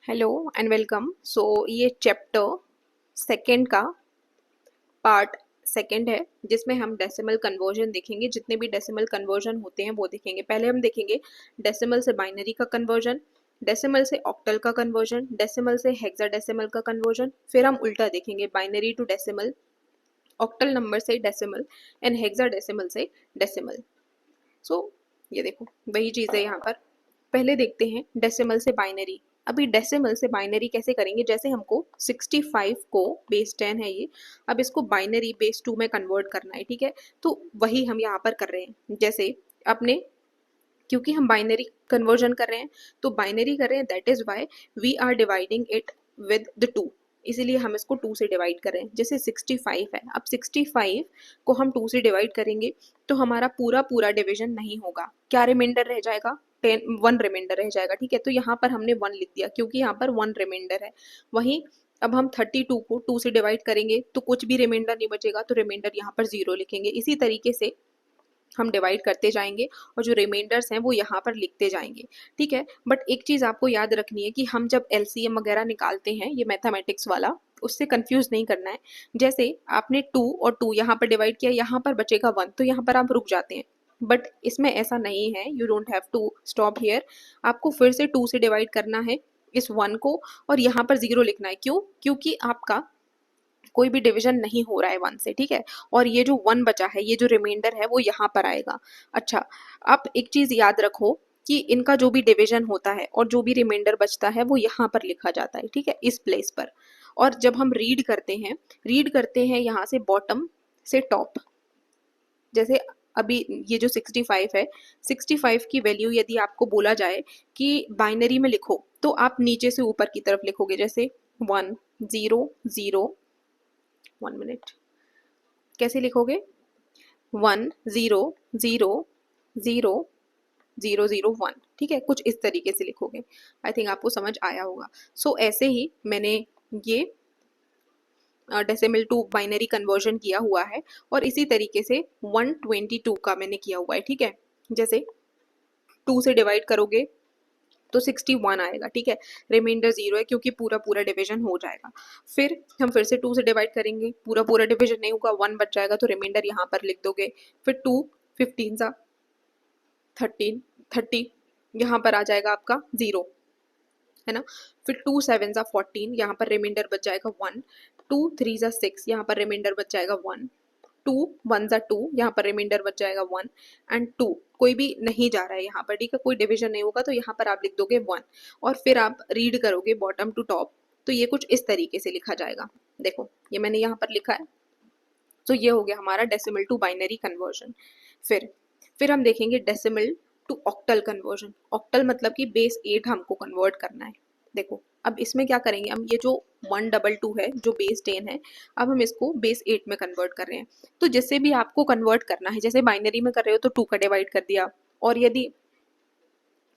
Hello and welcome. So ये chapter second का part second है जिसमें हम डेसिमल कन्वर्जन देखेंगे। जितने भी डेसिमल कन्वर्जन होते हैं वो देखेंगे। पहले हम देखेंगे डेसिमल से बाइनरी का कन्वर्जन, डेसिमल से ऑक्टल का कन्वर्जन, डेसिमल से हेक्साडेसिमल का कन्वर्जन। फिर हम उल्टा देखेंगे binary to decimal, octal number से डेसिमल एंड हेक्साडेसिमल से डेसिमल। सो ये देखो वही चीज़ है यहाँ पर। पहले देखते हैं डेसिमल से बाइनरी। अभी डेसिमल से बाइनरी कैसे करेंगे, जैसे हमको 65 को बेस 10 है ये, अब इसको बाइनरी बेस 2 में कन्वर्ट करना है, ठीक है। तो वही हम यहाँ पर कर रहे हैं। जैसे अपने, क्योंकि हम बाइनरी कन्वर्जन कर रहे हैं तो बाइनरी कर रहे हैं, that is why we are dividing it with the 2, इसीलिए हम इसको 2 से डिवाइड कर रहे हैं। जैसे 65 है, अब 65 को हम 2 से डिवाइड करेंगे तो हमारा पूरा पूरा डिवीजन नहीं होगा। क्या रिमाइंडर रह जाएगा? 1 रिमाइंडर रह जाएगा, ठीक है। तो यहाँ पर हमने 1 लिख दिया क्योंकि यहाँ पर 1 रिमाइंडर है। वहीं अब हम 32 को 2 से डिवाइड करेंगे तो कुछ भी रिमाइंडर नहीं बचेगा, तो रिमाइंडर यहाँ पर 0 लिखेंगे। इसी तरीके से हम डिवाइड करते जाएंगे और जो रिमाइंडर्स हैं वो यहाँ पर लिखते जाएंगे, ठीक है। बट एक चीज़ आपको याद रखनी है कि हम जब एलसीएम वगैरह निकालते हैं, ये मैथमेटिक्स वाला, उससे कंफ्यूज नहीं करना है। जैसे आपने 2 और 2 यहाँ पर डिवाइड किया, यहाँ पर बचेगा 1, तो यहाँ पर आप रुक जाते हैं। बट इसमें ऐसा नहीं है, you don't have to stop here. आपको फिर से 2 से डिवाइड करना है इस 1 को और यहाँ पर 0 लिखना है। क्यों? क्योंकि आपका कोई भी डिवीजन नहीं हो रहा है 1 से, ठीक है। और ये जो 1 बचा है, ये जो रिमाइंडर है वो यहाँ पर आएगा। अच्छा, आप एक चीज याद रखो कि इनका जो भी डिवीजन होता है और जो भी रिमाइंडर बचता है वो यहाँ पर लिखा जाता है, ठीक है, इस प्लेस पर। और जब हम रीड करते हैं यहाँ से बॉटम से टॉप। जैसे अभी ये जो 65 है, 65 की वैल्यू यदि आपको बोला जाए कि बाइनरी में लिखो तो आप नीचे से ऊपर की तरफ लिखोगे। जैसे 1 0 0, 1 मिनट, कैसे लिखोगे? 1 0 0 0 0 0 1, ठीक है, कुछ इस तरीके से लिखोगे। आई थिंक आपको समझ आया होगा। सो ऐसे ही मैंने ये डेसिमल टू बाइनरी कन्वर्जन किया हुआ है और इसी तरीके से 122 का मैंने किया हुआ है, ठीक है। जैसे 2 से डिवाइड करोगे तो 61 आएगा, ठीक है। रिमाइंडर 0 है क्योंकि पूरा पूरा डिवीजन हो जाएगा। फिर हम फिर से 2 से डिवाइड करेंगे, पूरा पूरा डिवीजन नहीं होगा, 1 बच जाएगा, तो रिमाइंडर यहाँ पर लिख दोगे। फिर 2 15 सा 13 30, यहाँ पर आ जाएगा आपका 0, है ना। फिर 2 7 सा 14, यहाँ पर रिमाइंडर बच जाएगा 1। 2 3 सा 6, यहाँ पर रिमाइंडर बच जाएगा 1। 2 1 सा 2, यहाँ पर रिमाइंडर बच जाएगा 1 एंड 2, कोई भी नहीं जा रहा है यहाँ पर, ठीक है, कोई डिवीजन नहीं होगा, तो यहाँ पर आप लिख दोगे 1। और फिर आप रीड करोगे बॉटम टू टॉप, तो ये कुछ इस तरीके से लिखा जाएगा। देखो ये मैंने यहाँ पर लिखा है। तो ये हो गया हमारा डेसिमल टू बाइनरी कन्वर्जन। फिर हम देखेंगे decimal to octal conversion. Octal मतलब कि बेस 8 हमको कन्वर्ट करना है। देखो अब इसमें क्या करेंगे हम, ये जो 122 है जो बेस 10 है, अब हम इसको बेस 8 में कन्वर्ट कर रहे हैं। तो जिससे भी आपको कन्वर्ट करना है, जैसे बाइनरी में कर रहे हो तो 2 का डिवाइड कर दिया, और यदि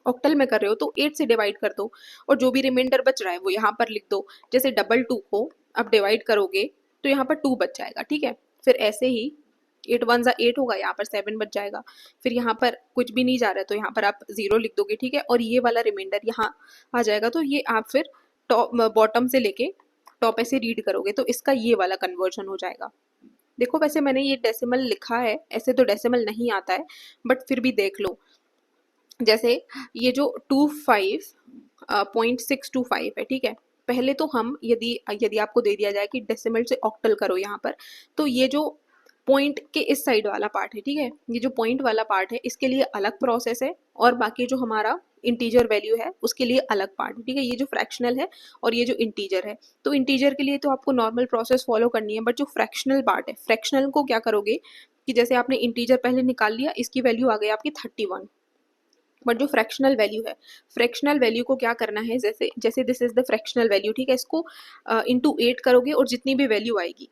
ऑक्टल में कर रहे हो तो 8 से डिवाइड कर दो और जो भी रिमाइंडर बच रहा है वो यहाँ पर लिख दो। जैसे 2 को अब डिवाइड करोगे तो यहाँ पर 2 बच जाएगा, ठीक है। फिर ऐसे ही 8 1 सा 8 होगा, यहाँ पर 7 बच जाएगा। फिर यहाँ पर कुछ भी नहीं जा रहा है तो यहाँ पर आप 0 लिख दोगे, ठीक है। और ये वाला रिमाइंडर यहाँ आ जाएगा। तो ये आप फिर टॉप बॉटम से लेके टॉप ऐसे रीड करोगे तो इसका ये वाला कन्वर्जन हो जाएगा। देखो वैसे मैंने ये डेसिमल लिखा है, ऐसे तो डेसिमल नहीं आता है, बट फिर भी देख लो। जैसे ये जो 25.625 है, ठीक है। पहले तो हम यदि यदि आपको दे दिया जाए कि डेसिमल से ऑक्टल करो यहाँ पर, तो ये जो पॉइंट के इस साइड वाला पार्ट है, ठीक है, ये जो पॉइंट वाला पार्ट है इसके लिए अलग प्रोसेस है, और बाकी जो हमारा इंटीजर वैल्यू है उसके लिए अलग पार्ट है, ठीक है। ये जो फ्रैक्शनल है और ये जो इंटीजर है, तो इंटीजर के लिए तो आपको नॉर्मल प्रोसेस फॉलो करनी है, बट जो फ्रैक्शनल पार्ट है, फ्रैक्शनल को क्या करोगे कि जैसे आपने इंटीजर पहले निकाल लिया, इसकी वैल्यू आ गई आपकी 31, बट जो फ्रैक्शनल वैल्यू है, फ्रैक्शनल वैल्यू को क्या करना है, जैसे जैसे this is the fractional value, ठीक है, इसको इंटू 8 करोगे और जितनी भी वैल्यू आएगी,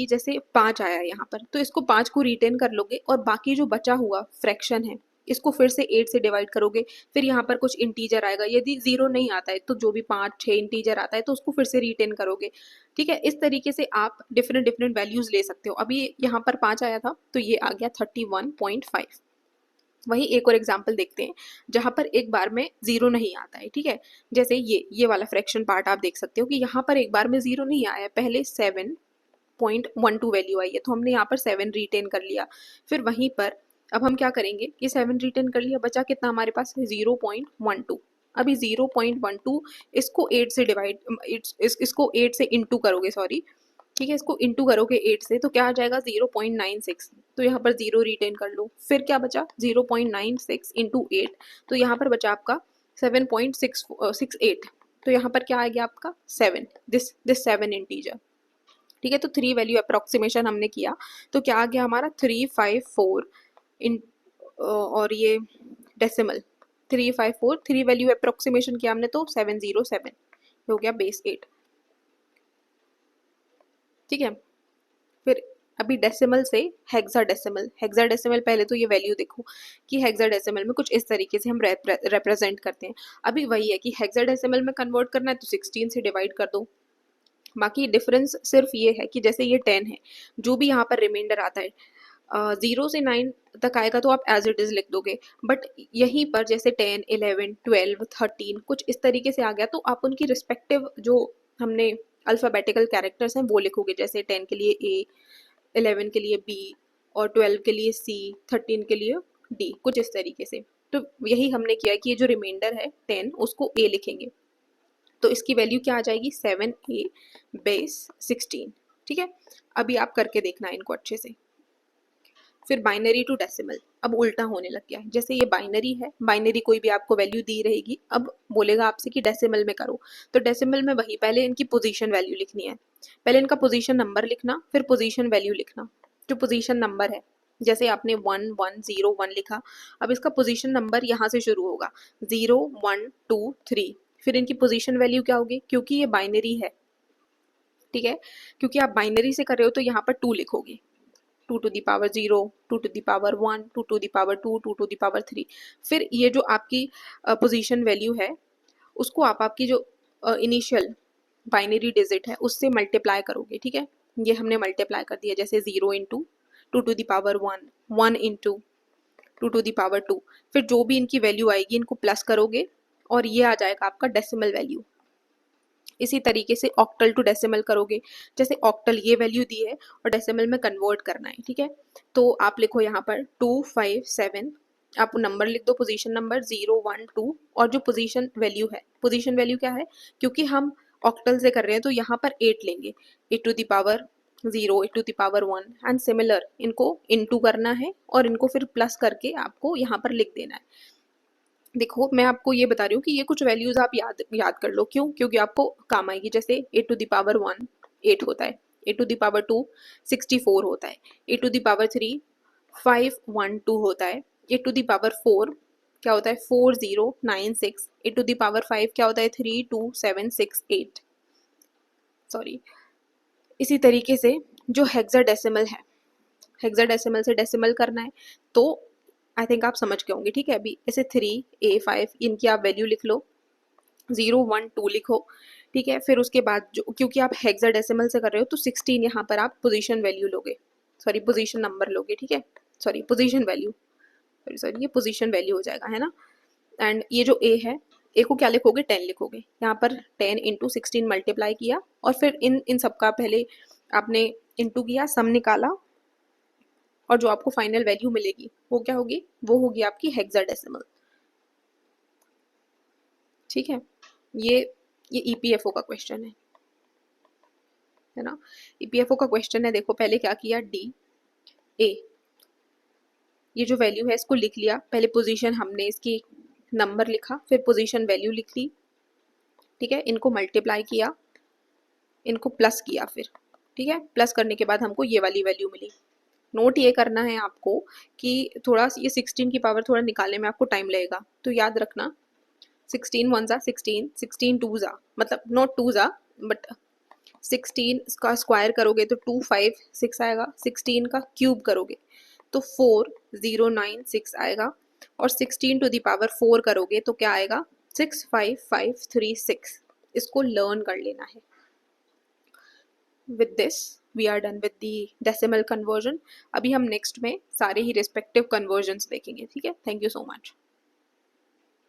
जैसे 5 आया यहाँ पर, तो इसको 5 को रिटेन कर लोगे और बाकी जो बचा हुआ फ्रैक्शन है इसको फिर से 8 से डिवाइड करोगे। फिर यहाँ पर कुछ इंटीजर आएगा, यदि 0 नहीं आता है तो जो भी 5 6 इंटीजर आता है तो उसको फिर से रिटेन करोगे, ठीक है। इस तरीके से आप डिफरेंट डिफरेंट वैल्यूज ले सकते हो। अभी यहाँ पर 5 आया था तो ये आ गया 31.5, वहीं एक और एग्जाम्पल देखते हैं जहां पर एक बार में जीरो नहीं आता है, ठीक है। जैसे ये वाला फ्रैक्शन पार्ट आप देख सकते हो कि यहाँ पर एक बार में जीरो नहीं आया, पहले 7.12 वैल्यू आई है, तो हमने यहाँ पर 7 रिटेन कर लिया। फिर वहीं पर अब हम क्या करेंगे, ये 7 रिटेन कर लिया, बचा कितना हमारे पास 0.12। अभी 0.12 इसको 8 से डिवाइड, इसको 8 से इंटू करोगे, सॉरी, ठीक है, इसको इंटू करोगे 8 से तो क्या आ जाएगा 0.96। तो यहाँ पर 0 रिटेन कर लो। फिर क्या बचा 0.96 इंटू 8, तो यहाँ पर बचा आपका 7.68। तो यहाँ पर क्या आ गया आपका 7, दिस 7 इंटीजर, ठीक है। तो 3 वैल्यू अप्रोक्सीमेशन हमने किया, तो क्या आ गया हमारा 354 इन, और ये डेसिमल 354, 3 वैल्यू अप्रोक्सीमेशन किया हमने तो 707 हो गया बेस 8, ठीक है। फिर अभी डेसिमल से हेक्साडेसिमल, हेक्साडेसिमल पहले तो ये वैल्यू देखो कि हेक्साडेसिमल में कुछ इस तरीके से हम रिप्रेजेंट करते हैं। अभी वही है कि हेक्साडेसिमल में कन्वर्ट करना है तो 16 से डिवाइड कर दो। बाकी डिफरेंस सिर्फ ये है कि जैसे ये 10 है, जो भी यहाँ पर रिमाइंडर आता है 0 से 9 तक आएगा तो आप एज इट इज लिख दोगे, बट यहीं पर जैसे 10, 11, 12, 13 कुछ इस तरीके से आ गया तो आप उनकी रिस्पेक्टिव जो हमने अल्फ़ाबेटिकल कैरेक्टर्स हैं वो लिखोगे। जैसे 10 के लिए ए, 11 के लिए बी, और 12 के लिए सी, 13 के लिए डी, कुछ इस तरीके से। तो यही हमने किया कि ये जो रिमाइंडर है 10 उसको ए लिखेंगे, तो इसकी वैल्यू क्या आ जाएगी 7a बेस 16, ठीक है। अभी आप करके देखना इनको अच्छे से। फिर बाइनरी टू डेसिमल, अब उल्टा होने लग गया है। जैसे ये बाइनरी है, बाइनरी कोई भी आपको वैल्यू दी रहेगी, अब बोलेगा आपसे कि डेसिमल में करो, तो डेसिमल में वही पहले इनकी पोजीशन वैल्यू लिखनी है। पहले इनका पोजीशन नंबर लिखना, फिर पोजीशन वैल्यू लिखना। जो पोजीशन नंबर है, जैसे आपने 1 1 0 1 लिखा, अब इसका पोजीशन नंबर यहाँ से शुरू होगा 0 1 2 3, फिर इनकी पोजीशन वैल्यू क्या होगी, क्योंकि ये बाइनरी है, ठीक है, क्योंकि आप बाइनरी से कर रहे हो तो यहाँ पर 2 लिखोगे, 2 to the power 0, 2 to the power 1, 2 to the power 2, 2 to the power 3। फिर ये जो आपकी पोजीशन वैल्यू है उसको आप आपकी जो इनिशियल बाइनरी डिजिट है उससे मल्टीप्लाई करोगे, ठीक है। ये हमने मल्टीप्लाई कर दिया, जैसे 0 into 2 to the power 1, 1 into 2 to the power 2, फिर जो भी इनकी वैल्यू आएगी इनको प्लस करोगे और ये आ जाएगा आपका डेसिमल वैल्यू। इसी तरीके से ऑक्टल टू डेसिमल करोगे, जैसे ऑक्टल ये वैल्यू दी है और डेसिमल में कन्वर्ट करना है, ठीक है। तो आप लिखो यहाँ पर 257, आप नंबर लिख दो, पोजीशन नंबर 0 1 2, और जो पोजीशन वैल्यू है, पोजीशन वैल्यू क्या है, क्योंकि हम ऑक्टल से कर रहे हैं तो यहाँ पर 8 लेंगे, 8 to the power 0, 8 to the power 1, and similar इनको इनटू करना है और इनको फिर प्लस करके आपको यहाँ पर लिख देना है। देखो मैं आपको ये बता रही हूँ कि ये कुछ वैल्यूज आप याद कर लो, क्यों, क्योंकि आपको काम आएगी। जैसे 8 टू द पावर 1 8 होता है, 8 टू द पावर 2 64 होता है, 8 टू द पावर 3 512 होता है, 8 टू द पावर 4 क्या होता है 4096, 8 टू द पावर 5 क्या होता है 32768, सॉरी। इसी तरीके से जो हेक्साडेसिमल है, हेक्साडेसिमल से डेसिमल करना है तो आई थिंक आप समझ गए होंगे, ठीक है। अभी ऐसे 3a5 इनकी आप वैल्यू लिख लो, 0 1 2 लिखो, ठीक है। फिर उसके बाद जो, क्योंकि आप हेक्साडेसिमल से कर रहे हो तो 16 यहाँ पर आप पोजीशन वैल्यू लोगे, सॉरी पोजीशन नंबर लोगे, ठीक है, सॉरी पोजीशन वैल्यू, सॉरी ये पोजीशन वैल्यू हो जाएगा, है ना। एंड ये जो a है, a को क्या लिखोगे 10 लिखोगे, यहाँ पर 10 इंटू 16 मल्टीप्लाई किया और फिर इन सबका पहले आपने इंटू किया, सम निकाला, और जो आपको फाइनल वैल्यू मिलेगी वो क्या होगी, वो होगी आपकी हेक्साडेसिमल, ठीक है। ये ईपीएफओ का क्वेश्चन है ना, ईपीएफओ का क्वेश्चन है। देखो पहले क्या किया, डी ए, ये जो वैल्यू है इसको लिख लिया, पहले पोजीशन हमने इसकी नंबर लिखा, फिर पोजीशन वैल्यू लिख ली, ठीक है। इनको मल्टीप्लाई किया, इनको प्लस किया फिर, ठीक है, प्लस करने के बाद हमको ये वाली वैल्यू मिली। नोट ये करना है आपको कि थोड़ा ये 16 की पावर थोड़ा निकालने में आपको टाइम लगेगा, तो याद रखना 16 1 16, 16 2 मतलब नॉट 2 बट 16 का स्क्वायर करोगे तो 256 आएगा, 16 का क्यूब करोगे तो 4096 आएगा, और 16 टू द पावर 4 करोगे तो क्या आएगा 65536। इसको लर्न कर लेना है। With this we are done with the decimal conversion. अभी हम नेक्स्ट में सारे ही रिस्पेक्टिव कन्वर्जन्स देखेंगे। ठीक है, थैंक यू सो मच।